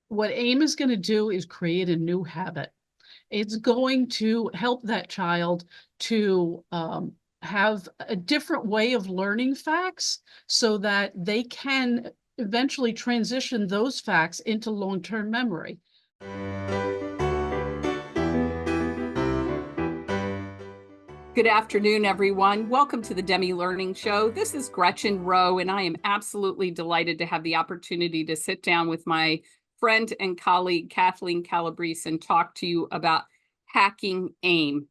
What AIM is going to do is create a new habit. It's going to help that child to have a different way of learning facts so that they can eventually transition those facts into long-term memory. Good afternoon, everyone. Welcome to the Demme Learning Show. This is Gretchen Rowe, and I am absolutely delighted to have the opportunity to sit down with my friend and colleague, Kathleen Calabrese, and talk to you about hacking AIM.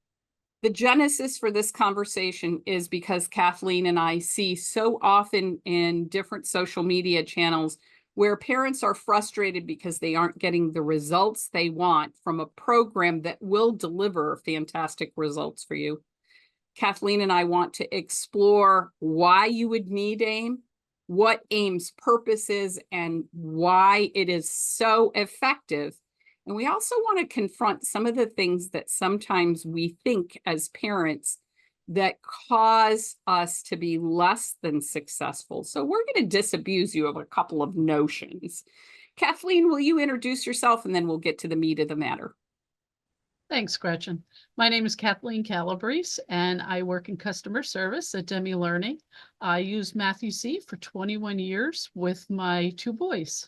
The genesis for this conversation is because Kathleen and I see so often in different social media channels where parents are frustrated because they aren't getting the results they want from a program that will deliver fantastic results for you. Kathleen and I want to explore why you would need AIM, what AIM's purpose is, and why it is so effective. And we also want to confront some of the things that sometimes we think as parents that cause us to be less than successful. So we're going to disabuse you of a couple of notions. Kathleen, will you introduce yourself, and then we'll get to the meat of the matter? Thanks, Gretchen. My name is Kathleen Calabrese, and I work in customer service at Demme Learning. I used Matthew C. for 21 years with my two boys.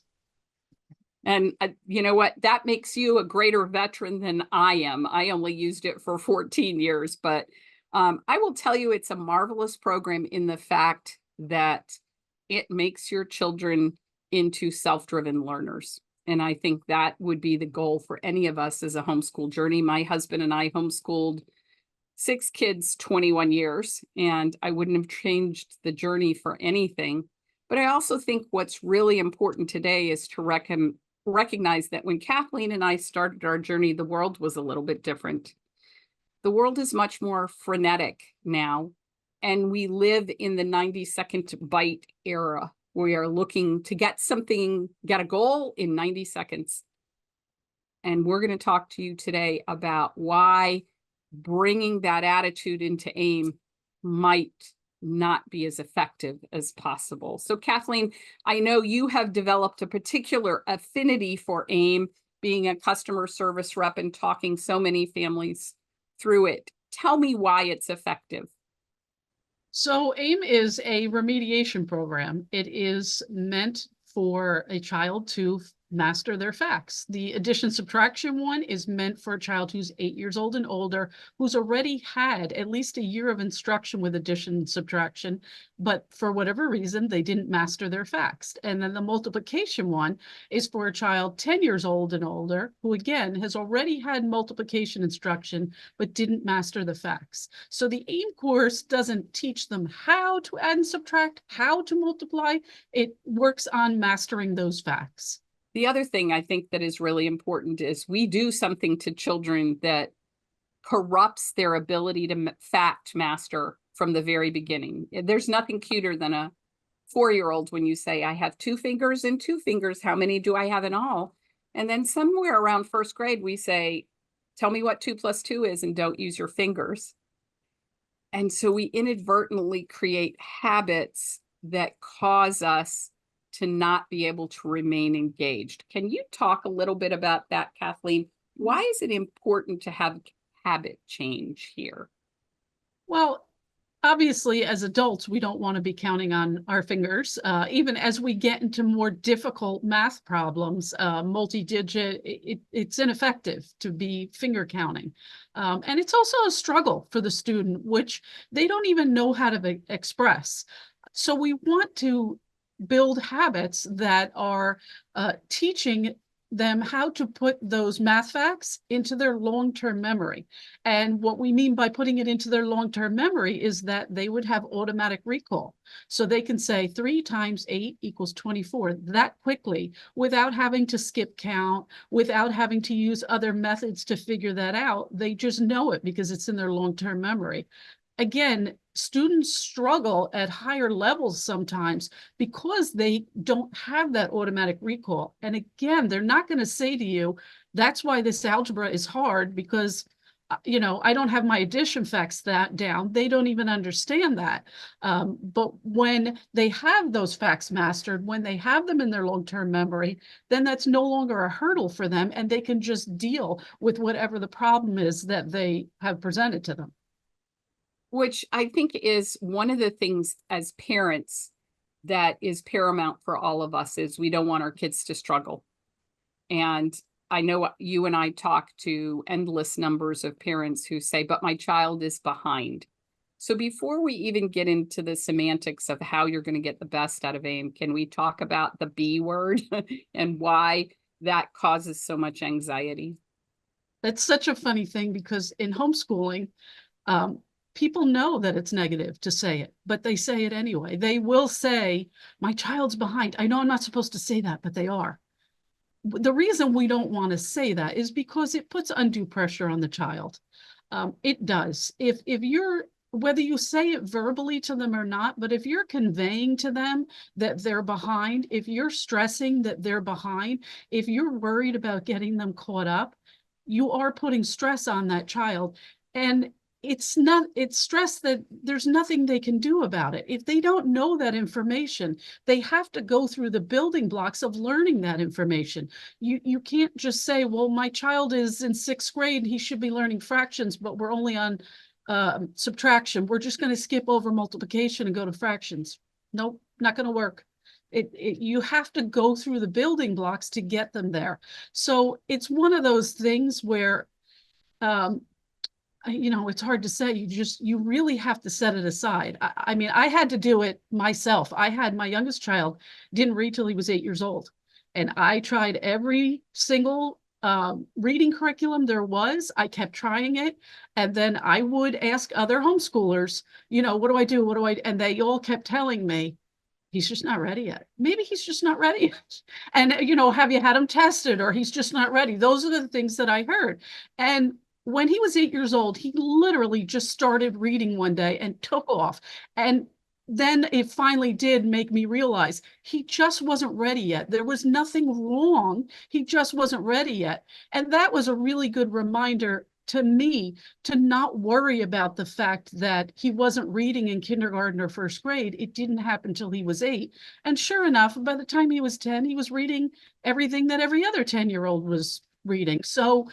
And you know what? That makes you a greater veteran than I am. I only used it for 14 years, but I will tell you it's a marvelous program in the fact that it makes your children into self-driven learners. And I think that would be the goal for any of us as a homeschool journey. My husband and I homeschooled 6 kids, 21 years, and I wouldn't have changed the journey for anything. But I also think what's really important today is to recognize that when Kathleen and I started our journey, the world was a little bit different. The world is much more frenetic now, and we live in the 90-second bite era. We are looking to get a goal in 90 seconds. And we're going to talk to you today about why bringing that attitude into AIM might not be as effective as possible. So Kathleen, I know you have developed a particular affinity for AIM, being a customer service rep and talking so many families through it. Tell me why it's effective. So AIM is a remediation program. It is meant for a child to master their facts. The addition subtraction one is meant for a child who's 8 years old and older, who's already had at least a year of instruction with addition and subtraction, but for whatever reason, they didn't master their facts. And then the multiplication one is for a child 10 years old and older, who again has already had multiplication instruction, but didn't master the facts. So the AIM course doesn't teach them how to add and subtract, how to multiply. It works on mastering those facts. The other thing I think that is really important is we do something to children that corrupts their ability to fact master from the very beginning. There's nothing cuter than a 4-year-old when you say, I have 2 fingers and 2 fingers. How many do I have in all? And then somewhere around first grade, we say, tell me what 2 plus 2 is and don't use your fingers. And so we inadvertently create habits that cause us to not be able to remain engaged. Can you talk a little bit about that, Kathleen? Why is it important to have habit change here? Well, obviously, as adults, we don't want to be counting on our fingers. Even as we get into more difficult math problems, multi-digit, it's ineffective to be finger counting. And it's also a struggle for the student, which they don't even know how to express. So we want to build habits that are teaching them how to put those math facts into their long-term memory. And what we mean by putting it into their long-term memory is that they would have automatic recall. So they can say 3 times 8 equals 24 that quickly without having to skip count, without having to use other methods to figure that out. They just know it because it's in their long-term memory. Again, students struggle at higher levels sometimes because they don't have that automatic recall. And again, they're not going to say to you, that's why this algebra is hard, because you know, I don't have my addition facts that down. They don't even understand that. But when they have those facts mastered, when they have them in their long-term memory, then that's no longer a hurdle for them, and they can just deal with whatever the problem is that they have presented to them. Which I think is one of the things as parents that is paramount for all of us is we don't want our kids to struggle. And I know you and I talk to endless numbers of parents who say, but my child is behind. So before we even get into the semantics of how you're going to get the best out of AIM, can we talk about the B word and why that causes so much anxiety? That's such a funny thing because in homeschooling, um, people know that it's negative to say it, but they say it anyway. They will say, my child's behind. I know I'm not supposed to say that, but they are. The reason we don't want to say that is because it puts undue pressure on the child. It does. If you're, whether you say it verbally to them or not, but if you're conveying to them that they're behind, if you're stressing that they're behind, if you're worried about getting them caught up, you are putting stress on that child. And it's stress that there's nothing they can do about it. If they don't know that information, they have to go through the building blocks of learning that information. You can't just say, well, my child is in 6th grade, he should be learning fractions, but we're only on subtraction. We're just going to skip over multiplication and go to fractions. Nope, not going to work. You have to go through the building blocks to get them there. So it's one of those things where you know, it's hard to say. You really have to set it aside. I mean, I had to do it myself. I had my youngest child didn't read till he was 8 years old. And I tried every single reading curriculum there was. I kept trying it. And then I would ask other homeschoolers, you know, what do I do? What do I, and they all kept telling me, he's just not ready yet. Maybe he's just not ready. And, you know, have you had him tested or he's just not ready? Those are the things that I heard. And when he was 8 years old, he literally just started reading one day and took off. And then it finally did make me realize he just wasn't ready yet. There was nothing wrong. He just wasn't ready yet. And that was a really good reminder to me to not worry about the fact that he wasn't reading in kindergarten or 1st grade. It didn't happen till he was 8. And sure enough, by the time he was 10, he was reading everything that every other 10-year-old was reading. So,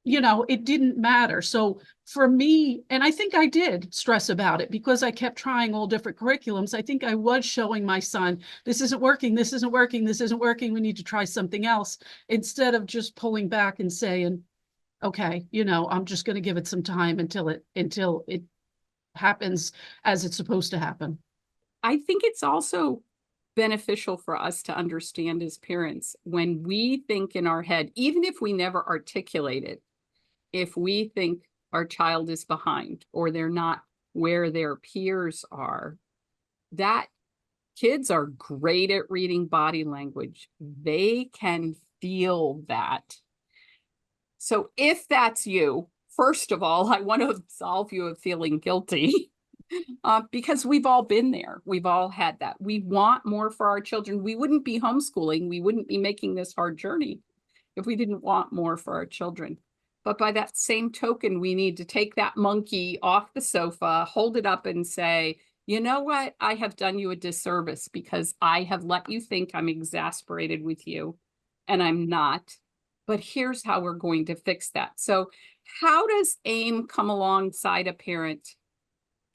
you know, it didn't matter. So for me, and I think I did stress about it because I kept trying all different curriculums. I think I was showing my son, this isn't working, this isn't working, this isn't working, we need to try something else, instead of just pulling back and saying, okay, you know, I'm just going to give it some time until it happens as it's supposed to happen. I think it's also beneficial for us to understand as parents when we think in our head, even if we never articulate it, if we think our child is behind or they're not where their peers are, that kids are great at reading body language. They can feel that. So if that's you, first of all, I want to absolve you of feeling guilty because we've all been there. We've all had that. We want more for our children. We wouldn't be homeschooling. We wouldn't be making this hard journey if we didn't want more for our children. But by that same token, we need to take that monkey off the sofa, hold it up and say, you know what? I have done you a disservice because I have let you think I'm exasperated with you, and I'm not. But here's how we're going to fix that. So how does AIM come alongside a parent,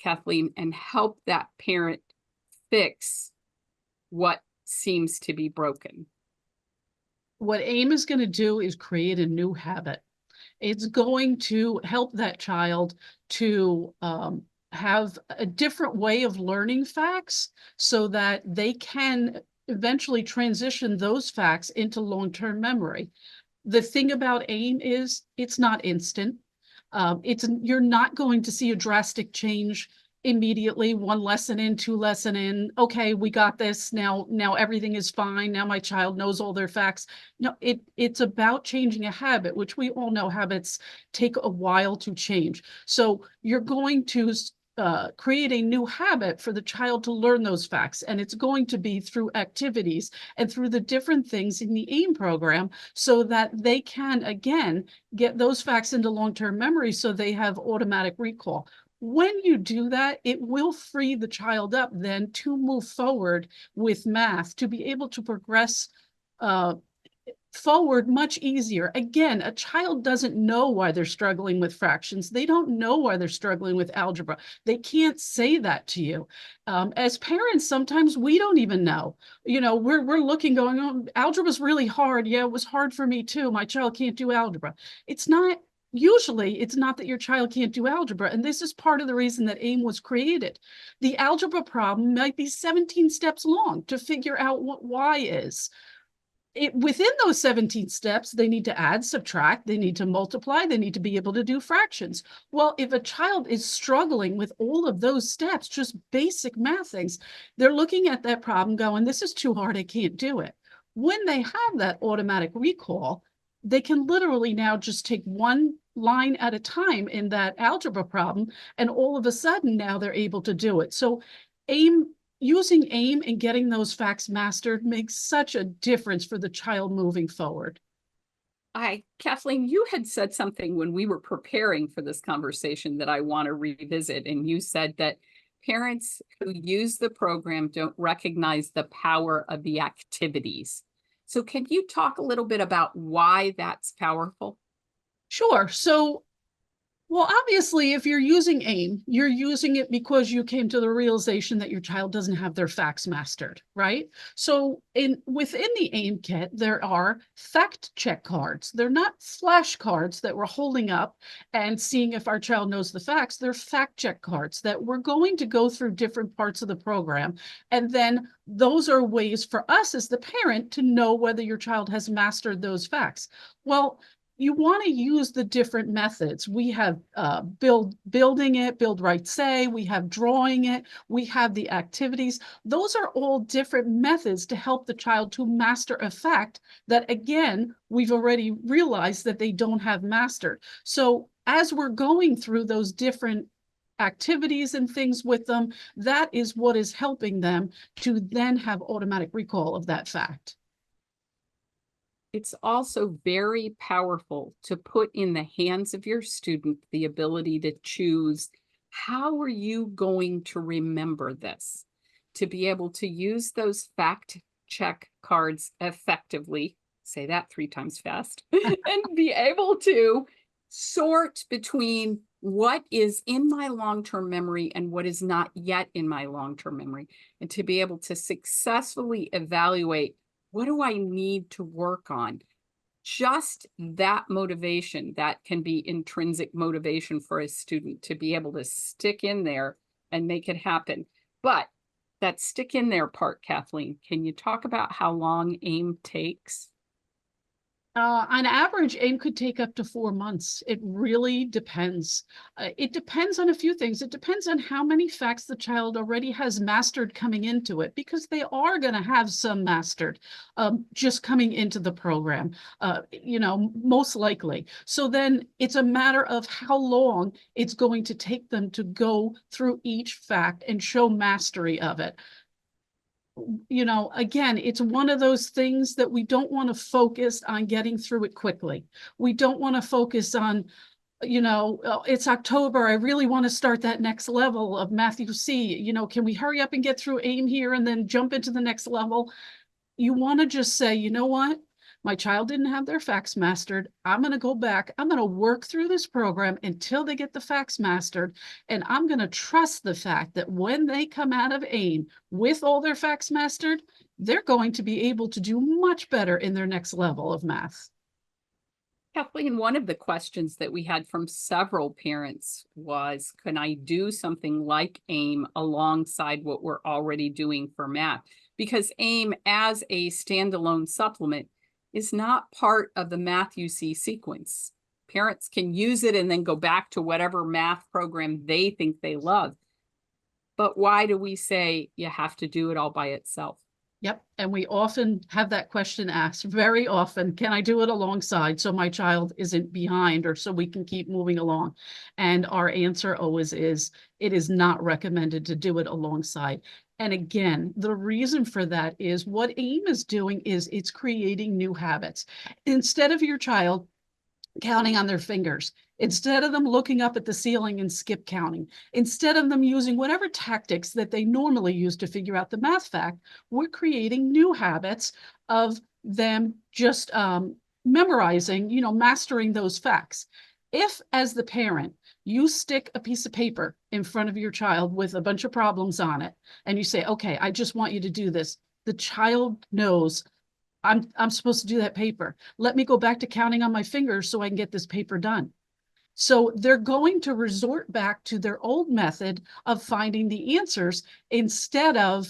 Kathleen, and help that parent fix what seems to be broken? What AIM is going to do is create a new habit. It's going to help that child to have a different way of learning facts so that they can eventually transition those facts into long-term memory. The thing about AIM is it's not instant. You're not going to see a drastic change immediately, 1 lesson in, 2 lesson in, okay, we got this, now everything is fine, now my child knows all their facts. No, it's about changing a habit, which we all know habits take a while to change. So you're going to create a new habit for the child to learn those facts. And it's going to be through activities and through the different things in the AIM program so that they can, again, get those facts into long-term memory so they have automatic recall. When you do that, it will free the child up then to move forward with math, to be able to progress forward much easier. Again, a child doesn't know why they're struggling with fractions. They don't know why they're struggling with algebra. They can't say that to you. As parents, sometimes we don't even know. You know, we're looking, going, oh, algebra's really hard. Yeah, it was hard for me too. My child can't do algebra. It's not. Usually, it's not that your child can't do algebra, and this is part of the reason that AIM was created. The algebra problem might be 17 steps long to figure out what y is. Within those 17 steps, they need to add, subtract, they need to multiply, they need to be able to do fractions. Well, if a child is struggling with all of those steps, just basic math things, they're looking at that problem going, this is too hard, I can't do it. When they have that automatic recall, they can literally now just take one line at a time in that algebra problem, and all of a sudden now they're able to do it. So using AIM and getting those facts mastered makes such a difference for the child moving forward. Kathleen, you had said something when we were preparing for this conversation that I want to revisit. And you said that parents who use the program don't recognize the power of the activities. So can you talk a little bit about why that's powerful? Sure. So, well, obviously, if you're using AIM, you're using it because you came to the realization that your child doesn't have their facts mastered, right? So within the AIM kit, there are fact check cards. They're not flashcards that we're holding up and seeing if our child knows the facts. They're fact check cards that we're going to go through different parts of the program. And then those are ways for us as the parent to know whether your child has mastered those facts. Well, you want to use the different methods. We have building it, build, write, say. We have drawing it. We have the activities. Those are all different methods to help the child to master a fact that, again, we've already realized that they don't have mastered. So as we're going through those different activities and things with them, that is what is helping them to then have automatic recall of that fact. It's also very powerful to put in the hands of your student the ability to choose, how are you going to remember this? To be able to use those fact check cards effectively, say that 3 times fast, and be able to sort between what is in my long-term memory and what is not yet in my long-term memory, and to be able to successfully evaluate, what do I need to work on? Just that motivation, that can be intrinsic motivation for a student to be able to stick in there and make it happen. But that stick in there part, Kathleen, can you talk about how long AIM takes? On average, AIM could take up to 4 months. It really depends. It depends on a few things. It depends on how many facts the child already has mastered coming into it, because they are going to have some mastered just coming into the program, you know, most likely. So then it's a matter of how long it's going to take them to go through each fact and show mastery of it. You know, again, it's one of those things that we don't want to focus on getting through it quickly. We don't want to focus on, you know, oh, it's October, I really want to start that next level of Matthew C. You know, can we hurry up and get through AIM here and then jump into the next level? You want to just say, you know what? My child didn't have their facts mastered. I'm going to go back. I'm going to work through this program until they get the facts mastered. And I'm going to trust the fact that when they come out of AIM with all their facts mastered, they're going to be able to do much better in their next level of math. Kathleen, one of the questions that we had from several parents was, can I do something like AIM alongside what we're already doing for math? Because AIM as a standalone supplement is not part of the Math UC sequence. Parents can use it and then go back to whatever math program they think they love. But why do we say you have to do it all by itself? Yep. And we often have that question asked very often, can I do it alongside so my child isn't behind or so we can keep moving along? And our answer always is, it is not recommended to do it alongside. And again, the reason for that is what AIM is doing is it's creating new habits. Instead of your child counting on their fingers, instead of them looking up at the ceiling and skip counting, instead of them using whatever tactics that they normally use to figure out the math fact, we're creating new habits of them just memorizing, mastering those facts. If, as the parent, you stick a piece of paper in front of your child with a bunch of problems on it, and you say, okay, I just want you to do this, the child knows I'm supposed to do that paper. Let me go back to counting on my fingers so I can get this paper done. So they're going to resort back to their old method of finding the answers instead of,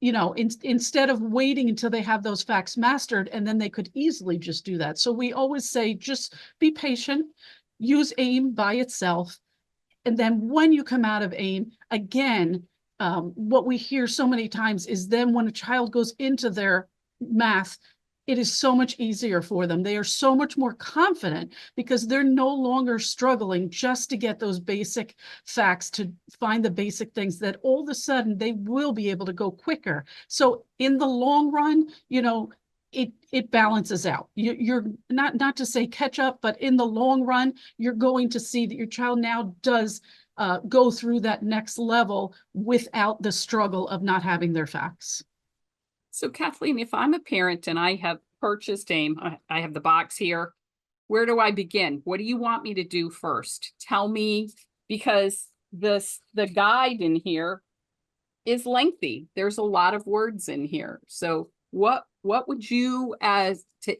instead of waiting until they have those facts mastered, and then they could easily just do that. So we always say, just be patient, use AIM by itself. And then when you come out of AIM, again, what we hear so many times is then when a child goes into their math, it is so much easier for them. They are so much more confident because they're no longer struggling just to get those basic facts, to find the basic things, that all of a sudden they will be able to go quicker. So in the long run, it balances out. You're not to say catch up, but in the long run, you're going to see that your child now does go through that next level without the struggle of not having their facts. So Kathleen, if I'm a parent and I have purchased AIM, I have the box here, where do I begin? What do you want me to do first? Tell me, because the guide in here is lengthy. There's a lot of words in here. So what would you,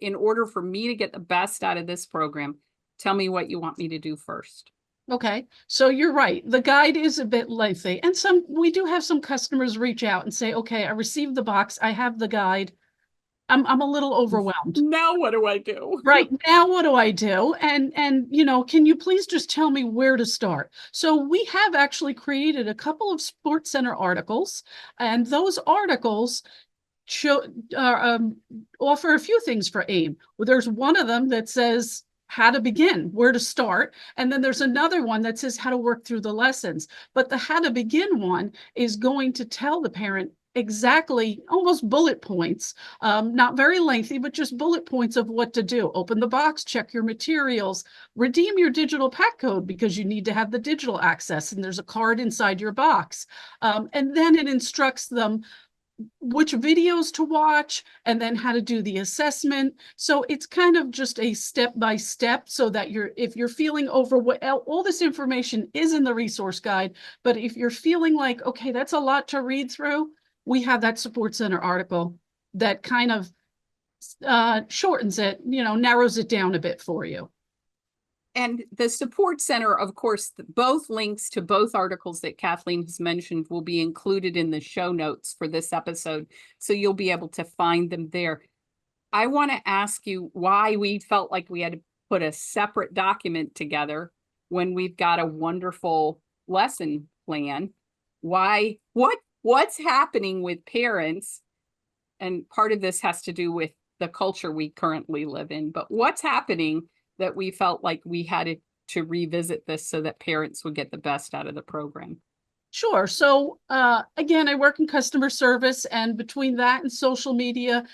in order for me to get the best out of this program, tell me what you want me to do first? Okay, so you're right. The guide is a bit lengthy, and we do have some customers reach out and say, okay, I received the box, I have the guide. I'm a little overwhelmed. Now what do I do? Right now, what do I do? And can you please just tell me where to start? So we have actually created a couple of Sports Center articles, and those articles show offer a few things for AIM. Well, there's one of them that says how to begin, where to start. And then there's another one that says how to work through the lessons. But the how to begin one is going to tell the parent exactly, almost bullet points, not very lengthy, but just bullet points of what to do. Open the box, check your materials, redeem your digital pack code because you need to have the digital access, and there's a card inside your box. And then it instructs them which videos to watch and then how to do the assessment. So it's kind of just a step-by-step so that if you're feeling overwhelmed, all this information is in the resource guide, but if you're feeling like, okay, that's a lot to read through, we have that Support Center article that kind of shortens it, narrows it down a bit for you. And the Support Center, of course, both links to both articles that Kathleen has mentioned will be included in the show notes for this episode. So you'll be able to find them there. I want to ask you why we felt like we had to put a separate document together when we've got a wonderful lesson plan. What's happening with parents? And part of this has to do with the culture we currently live in, but what's happening that we felt like we had to revisit this so that parents would get the best out of the program? Sure. So again, I work in customer service, and between that and social media,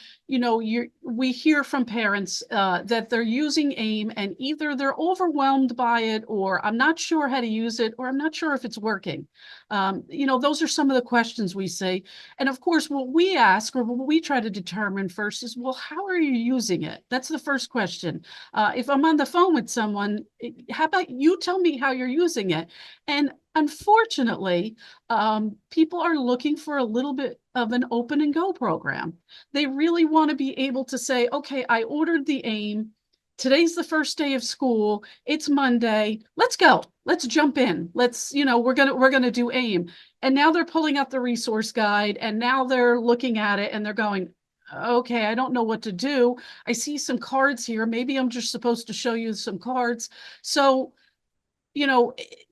we hear from parents that they're using AIM and either they're overwhelmed by it, or I'm not sure how to use it, or I'm not sure if it's working. Those are some of the questions we say. And of course, what we ask, or what we try to determine first is, well, how are you using it? That's the first question. If I'm on the phone with someone, how about you tell me how you're using it? And unfortunately, people are looking for a little bit of an open and go program. They really want to be able to say, okay, I ordered the AIM. Today's the first day of school. It's Monday. Let's go. Let's jump in. We're gonna do AIM. And now they're pulling out the resource guide, and now they're looking at it and they're going, okay, I don't know what to do. I see some cards here. Maybe I'm just supposed to show you some cards. So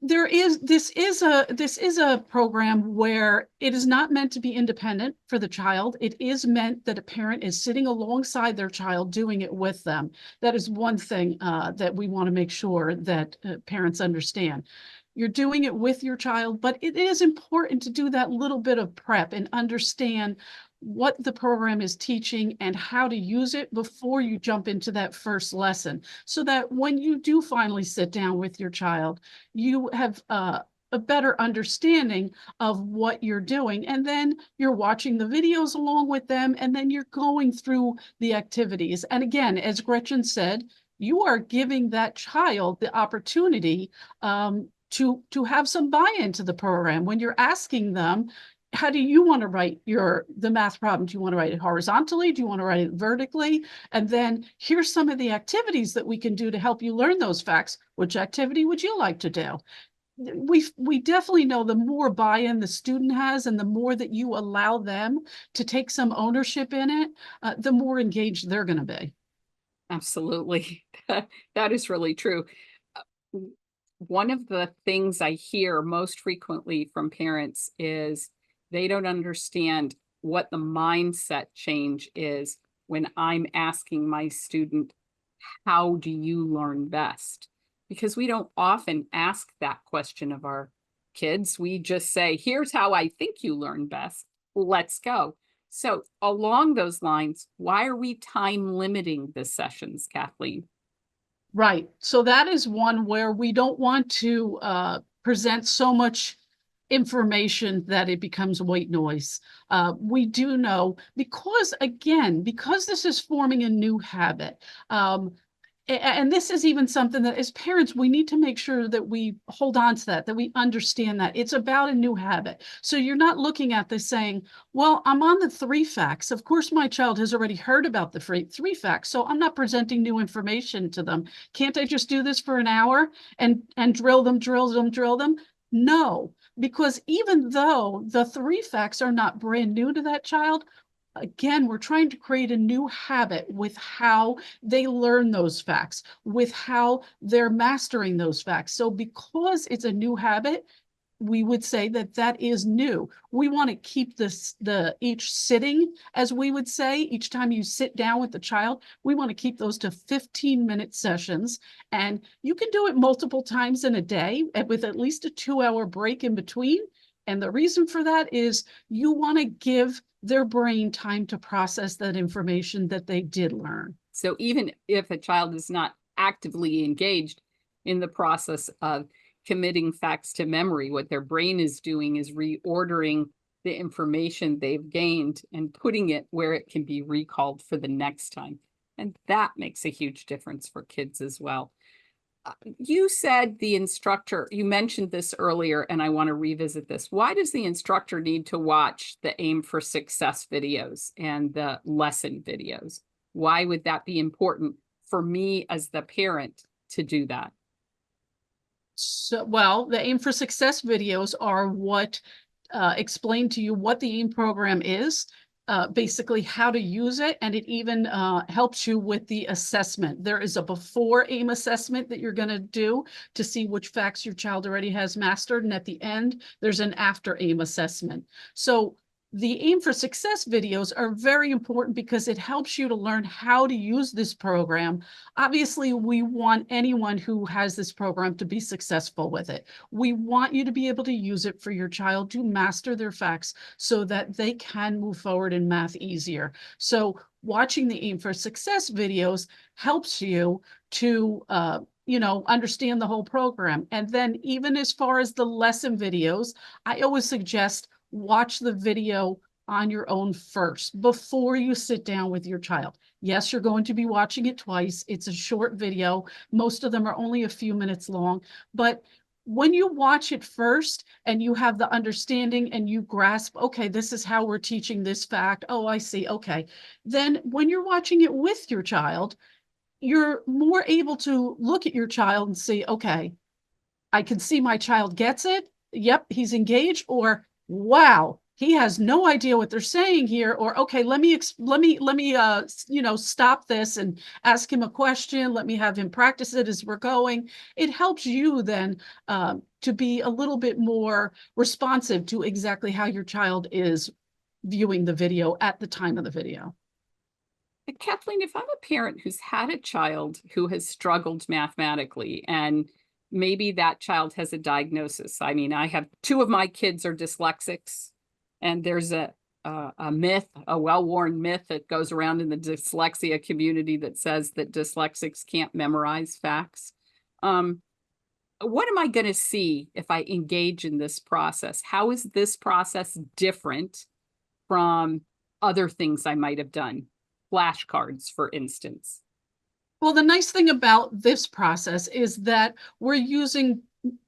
this is a program where it is not meant to be independent for the child. It is meant that a parent is sitting alongside their child doing it with them. That is one thing that we want to make sure that parents understand. You're doing it with your child, but it is important to do that little bit of prep and understand what the program is teaching and how to use it before you jump into that first lesson, so that when you do finally sit down with your child, you have a better understanding of what you're doing. And then you're watching the videos along with them, and then you're going through the activities. And again, as Gretchen said, you are giving that child the opportunity to have some buy-in to the program. When you're asking them, how do you want to write the math problem? Do you want to write it horizontally? Do you want to write it vertically? And then here's some of the activities that we can do to help you learn those facts. Which activity would you like to do? We definitely know the more buy-in the student has and the more that you allow them to take some ownership in it, the more engaged they're going to be. Absolutely. That is really true. One of the things I hear most frequently from parents is they don't understand what the mindset change is when I'm asking my student, how do you learn best? Because we don't often ask that question of our kids. We just say, here's how I think you learn best. Let's go. So along those lines, why are we time limiting the sessions, Kathleen? Right. So that is one where we don't want to present so much information that it becomes white noise. We do know, because this is forming a new habit, and this is even something that as parents, we need to make sure that we hold on to that we understand that it's about a new habit. So you're not looking at this saying, well, I'm on the 3 facts. Of course, my child has already heard about the 3 facts, so I'm not presenting new information to them. Can't I just do this for an hour and drill them? No, because even though the 3 facts are not brand new to that child, again, we're trying to create a new habit with how they learn those facts, with how they're mastering those facts. So because it's a new habit, we would say that is new. We want to keep each sitting, as we would say, each time you sit down with the child, we want to keep those to 15-minute sessions. And you can do it multiple times in a day with at least a 2-hour break in between. And the reason for that is you want to give their brain time to process that information that they did learn. So even if a child is not actively engaged in the process of committing facts to memory, what their brain is doing is reordering the information they've gained and putting it where it can be recalled for the next time. And that makes a huge difference for kids as well. You said the instructor, you mentioned this earlier, and I want to revisit this. Why does the instructor need to watch the Aim for Success videos and the lesson videos? Why would that be important for me as the parent to do that? So, well, the Aim for Success videos are what explain to you what the AIM program is, basically how to use it, and it even helps you with the assessment. There is a before AIM assessment that you're going to do to see which facts your child already has mastered, and at the end, there's an after AIM assessment. So the Aim for Success videos are very important because it helps you to learn how to use this program. Obviously, we want anyone who has this program to be successful with it. We want you to be able to use it for your child to master their facts so that they can move forward in math easier. So watching the Aim for Success videos helps you to understand the whole program. And then even as far as the lesson videos, I always suggest watch the video on your own first before you sit down with your child. Yes, you're going to be watching it twice. It's a short video. Most of them are only a few minutes long, but when you watch it first and you have the understanding and you grasp, okay, this is how we're teaching this fact. Oh, I see. Okay. Then when you're watching it with your child, you're more able to look at your child and say, okay, I can see my child gets it. Yep, he's engaged. Or, wow, he has no idea what they're saying here, or okay, let me stop this and ask him a question, let me have him practice it as we're going. It helps you then to be a little bit more responsive to exactly how your child is viewing the video at the time of the video. Kathleen, if I'm a parent who's had a child who has struggled mathematically, and maybe that child has a diagnosis. I mean, I have two of my kids are dyslexics, and there's a myth, a well-worn myth that goes around in the dyslexia community that says that dyslexics can't memorize facts. What am I going to see if I engage in this process? How is this process different from other things I might have done? Flashcards, for instance. Well, the nice thing about this process is that we're using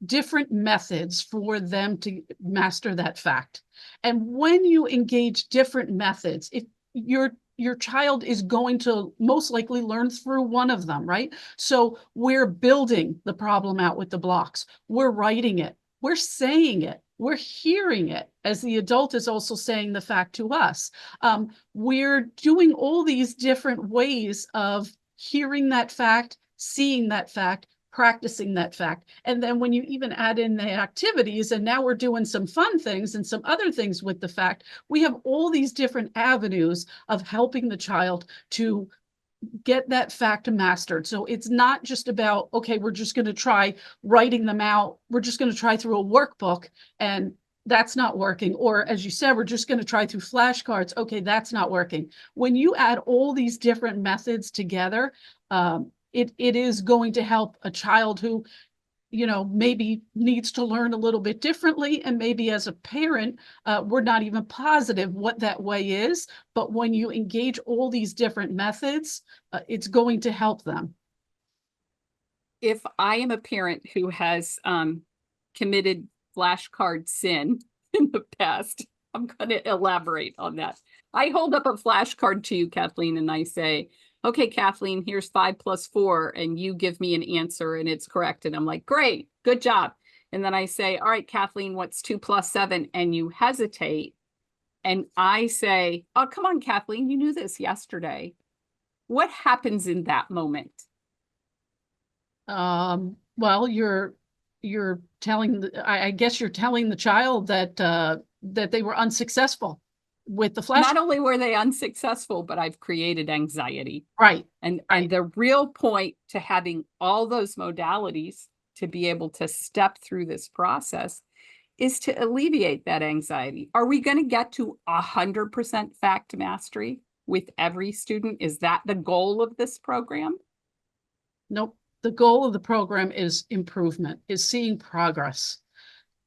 different methods for them to master that fact. And when you engage different methods, if your child is going to most likely learn through one of them, right? So we're building the problem out with the blocks. We're writing it. We're saying it. We're hearing it as the adult is also saying the fact to us. We're doing all these different ways of hearing that fact, seeing that fact, practicing that fact. And then when you even add in the activities, and now we're doing some fun things and some other things with the fact, we have all these different avenues of helping the child to get that fact mastered. So it's not just about, okay, we're just going to try writing them out. We're just going to try through a workbook and that's not working. Or as you said, we're just going to try through flashcards. Okay, that's not working. When you add all these different methods together, it is going to help a child who, maybe needs to learn a little bit differently. And maybe as a parent, we're not even positive what that way is. But when you engage all these different methods, it's going to help them. If I am a parent who has committed flashcard sin in the past, I'm going to elaborate on that. I hold up a flashcard to you, Kathleen, and I say, okay, Kathleen, here's 5 + 4, and you give me an answer and it's correct. And I'm like, great, good job. And then I say, all right, Kathleen, what's 2 + 7? And you hesitate. And I say, oh, come on, Kathleen, you knew this yesterday. What happens in that moment? Well, you're telling, I guess you're telling the child that that they were unsuccessful with the flash. Not only were they unsuccessful, but I've created anxiety. Right. And the real point to having all those modalities to be able to step through this process is to alleviate that anxiety. Are we going to get to 100% fact mastery with every student? Is that the goal of this program? Nope. The goal of the program is improvement, is seeing progress.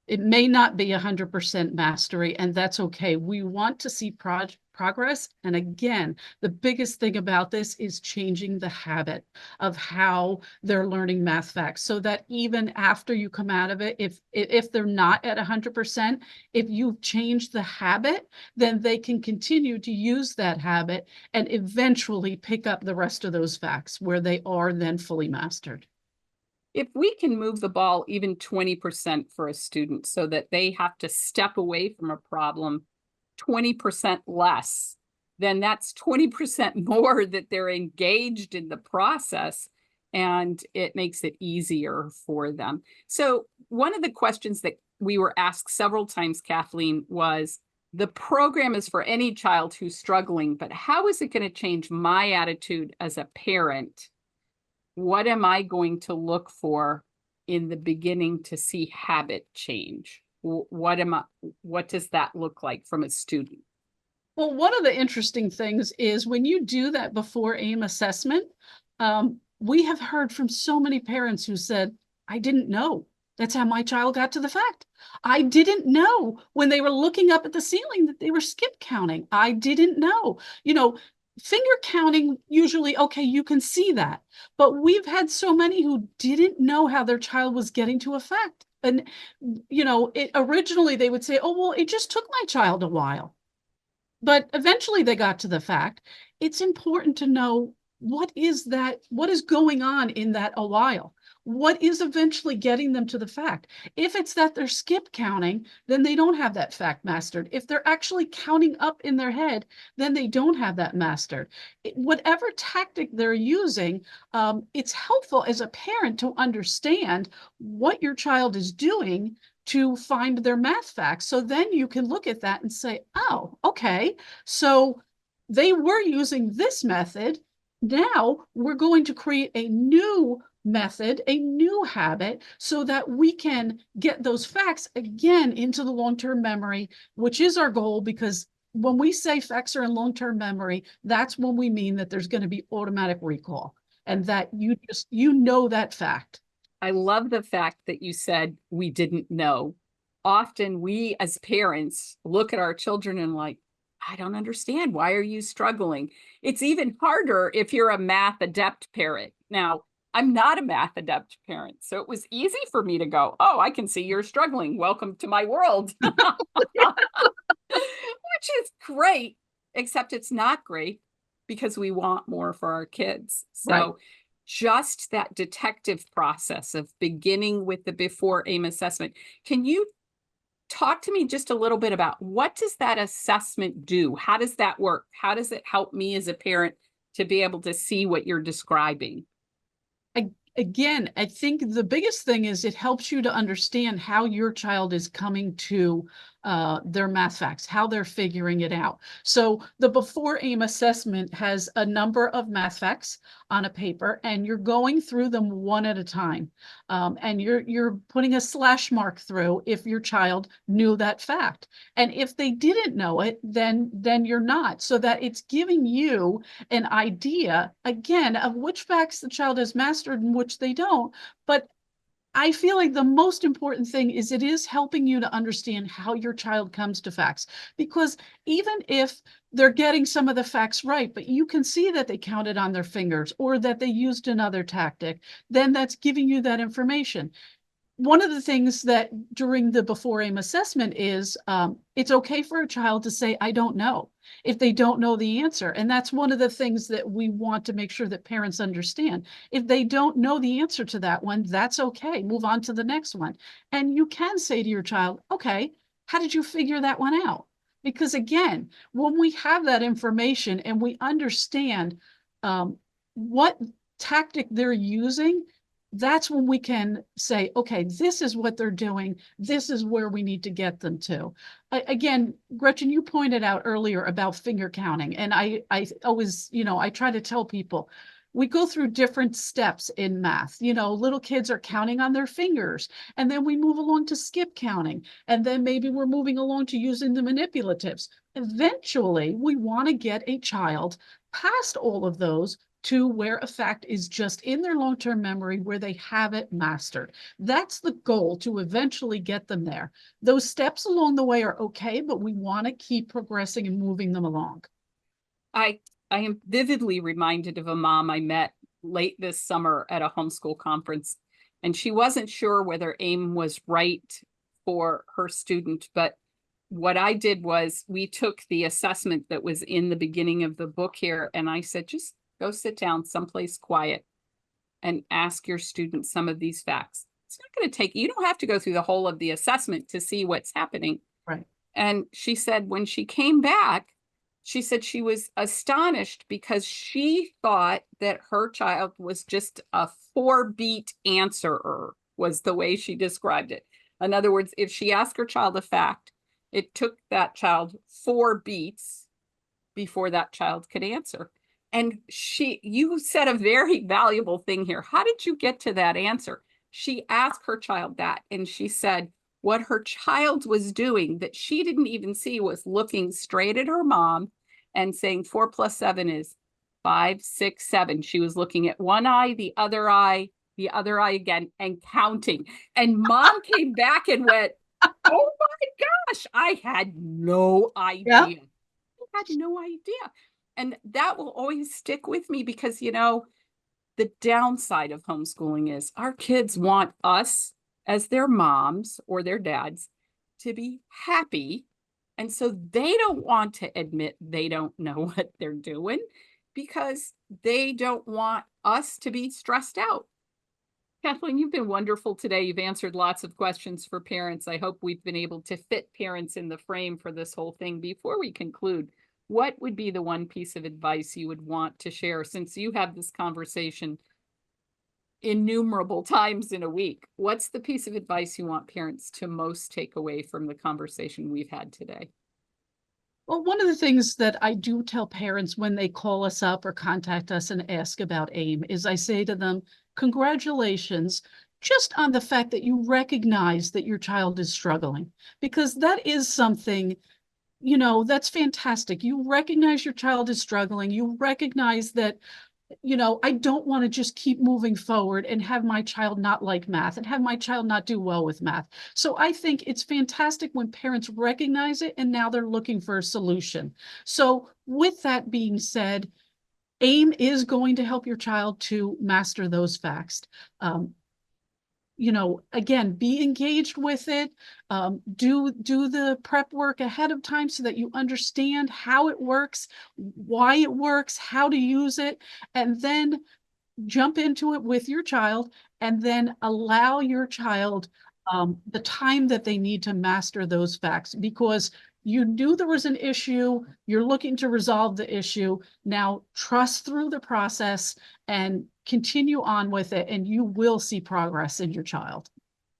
It may not be 100% mastery, and that's okay. We want to see progress. And again, the biggest thing about this is changing the habit of how they're learning math facts, so that even after you come out of it, if they're not at 100%, if you've changed the habit, then they can continue to use that habit and eventually pick up the rest of those facts where they are then fully mastered. If we can move the ball even 20% for a student so that they have to step away from a problem 20% less, then that's 20% more that they're engaged in the process, and it makes it easier for them. So one of the questions that we were asked several times, Kathleen, was the program is for any child who's struggling, but how is it going to change my attitude as a parent? What am I going to look for in the beginning to see habit change? What does that look like from a student? Well, one of the interesting things is when you do that before AIM assessment, we have heard from so many parents who said, I didn't know. That's how my child got to the fact. I didn't know when they were looking up at the ceiling that they were skip counting. I didn't know. Finger counting, usually, okay, you can see that. But we've had so many who didn't know how their child was getting to a fact. And, originally they would say, oh, well, it just took my child a while. But eventually they got to the fact. It's important to know what is going on in that a while? What is eventually getting them to the fact? If it's that they're skip counting, then they don't have that fact mastered. If they're actually counting up in their head, then they don't have that mastered. Whatever tactic they're using, it's helpful as a parent to understand what your child is doing to find their math facts. So then you can look at that and say, oh, okay, so they were using this method. Now we're going to create a new method, a new habit, so that we can get those facts again into the long-term memory, which is our goal, because when we say facts are in long-term memory, that's when we mean that there's going to be automatic recall and that you know that fact. I love the fact that you said we didn't know. Often we as parents look at our children and like, I don't understand. Why are you struggling? It's even harder if you're a math adept parent. Now, I'm not a math adept parent, so it was easy for me to go, oh, I can see you're struggling. Welcome to my world. Which is great, except it's not great because we want more for our kids. So Right. just that detective process of beginning with the before aim assessment. Can you talk to me just a little bit about what does that assessment do? How does that work? How does it help me as a parent to be able to see what you're describing? Again, I think the biggest thing is it helps you to understand how your child is coming to their math facts, how they're figuring it out. So the before aim assessment has a number of math facts on a paper, and you're going through them one at a time. And you're putting a slash mark through if your child knew that fact. And if they didn't know it, then you're not, so that it's giving you an idea, again, of which facts the child has mastered and which they don't. But I feel like the most important thing is it is helping you to understand how your child comes to facts. Because even if they're getting some of the facts right, but you can see that they counted on their fingers or that they used another tactic, then that's giving you that information. One of the things that during the before aim assessment is it's okay for a child to say, I don't know, if they don't know the answer. And that's one of the things that we want to make sure that parents understand. If they don't know the answer to that one, that's okay. Move on to the next one. And you can say to your child, okay, how did you figure that one out? Because again, when we have that information and we understand what tactic they're using, that's when we can say, okay, this is what they're doing. This is where we need to get them to. Again, Gretchen, you pointed out earlier about finger counting. And I always, I try to tell people, we go through different steps in math. Little kids are counting on their fingers, and then we move along to skip counting. And then maybe we're moving along to using the manipulatives. Eventually, we want to get a child past all of those to where a fact is just in their long-term memory, where they have it mastered. That's the goal, to eventually get them there. Those steps along the way are okay, but we want to keep progressing and moving them along. I am vividly reminded of a mom I met late this summer at a homeschool conference, and she wasn't sure whether AIM was right for her student. But what I did was we took the assessment that was in the beginning of the book here, and I said, just go sit down someplace quiet and ask your student some of these facts. It's not going to take, you don't have to go through the whole of the assessment to see what's happening. Right. And she said when she came back, she said she was astonished because she thought that her child was just a 4-beat answerer, was the way she described it. In other words, if she asked her child a fact, it took that child 4 beats before that child could answer. And you said a very valuable thing here. How did you get to that answer? She asked her child that, and she said what her child was doing that she didn't even see was looking straight at her mom and saying 4 plus 7 is 5, 6, 7. She was looking at one eye, the other eye again, and counting. And mom came back and went, oh my gosh, I had no idea. Yeah. I had no idea. And that will always stick with me because, the downside of homeschooling is our kids want us as their moms or their dads to be happy. And so they don't want to admit they don't know what they're doing. because they don't want us to be stressed out. Kathleen, you've been wonderful today. You've answered lots of questions for parents. I hope we've been able to fit parents in the frame for this whole thing. Before we conclude, what would be the one piece of advice you would want to share, since you have this conversation innumerable times in a week? What's the piece of advice you want parents to most take away from the conversation we've had today? Well, one of the things that I do tell parents when they call us up or contact us and ask about AIM is I say to them, congratulations, just on the fact that you recognize that your child is struggling, because that is something, that's fantastic. You recognize your child is struggling. You recognize that, I don't want to just keep moving forward and have my child not like math and have my child not do well with math. So I think it's fantastic when parents recognize it and now they're looking for a solution. So with that being said, AIM is going to help your child to master those facts. Again, be engaged with it. Do the prep work ahead of time so that you understand how it works, why it works, how to use it, and then jump into it with your child, and then allow your child the time that they need to master those facts, because you knew there was an issue, you're looking to resolve the issue. Now trust through the process and continue on with it, and you will see progress in your child.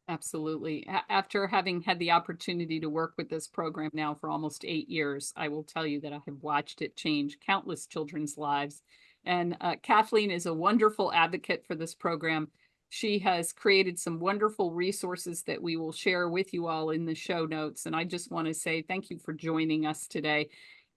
Absolutely. After having had the opportunity to work with this program now for almost 8 years, I will tell you that I have watched it change countless children's lives. And Kathleen is a wonderful advocate for this program. She has created some wonderful resources that we will share with you all in the show notes. And I just want to say thank you for joining us today.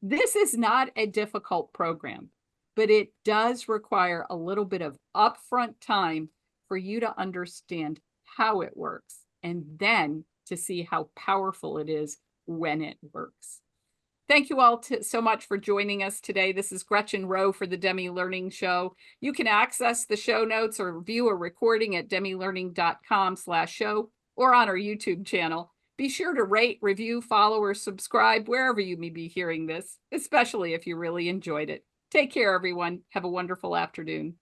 This is not a difficult program, but it does require a little bit of upfront time for you to understand how it works, and then to see how powerful it is when it works. Thank you all so much for joining us today. This is Gretchen Rowe for the Demme Learning Show. You can access the show notes or view a recording at demmelearning.com/show or on our YouTube channel. Be sure to rate, review, follow, or subscribe wherever you may be hearing this, especially if you really enjoyed it. Take care, everyone. Have a wonderful afternoon.